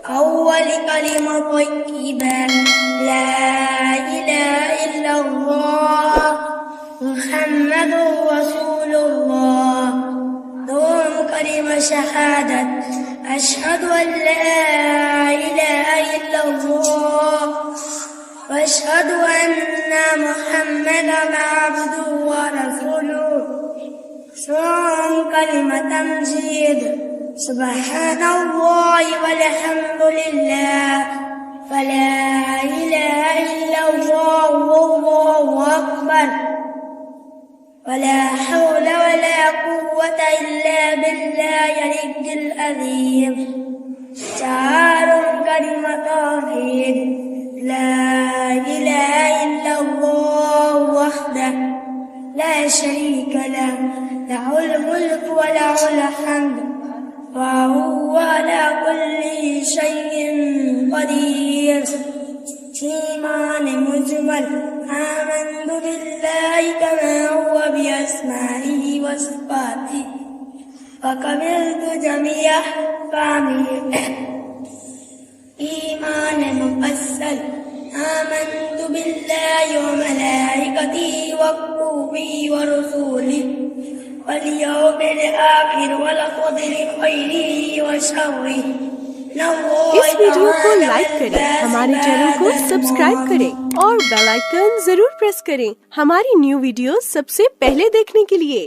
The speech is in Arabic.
أول كلمة طيبة لا إله إلا الله محمد رسول الله. دوم كلمة شهادة أشهد أن لا إله إلا الله وأشهد أن محمدا عبده ورسوله. صوم كلمة تمجيد سبحان الله والحمد لله ولا إله إلا الله والله أكبر ولا حول ولا قوة إلا بالله العلي العظيم. شعار كلمة توحيد لا إله إلا الله وحده لا شريك له له الملك وله الحمد وهو على كل شيء قدير. إيمان مجمل آمنت بالله كما هو بأسمائه وصفاته وقبلت جميع أحكامه. إيمان مفصل آمنت بالله وملائكته وكتبه ورسله واليوم الآخر والقدر خيره وشره. इस वीडियो को लाइक करें, हमारे चैनल को सब्सक्राइब करें और बेल आइकन जरूर प्रेस करें हमारी न्यू वीडियो सबसे पहले देखने के लिए।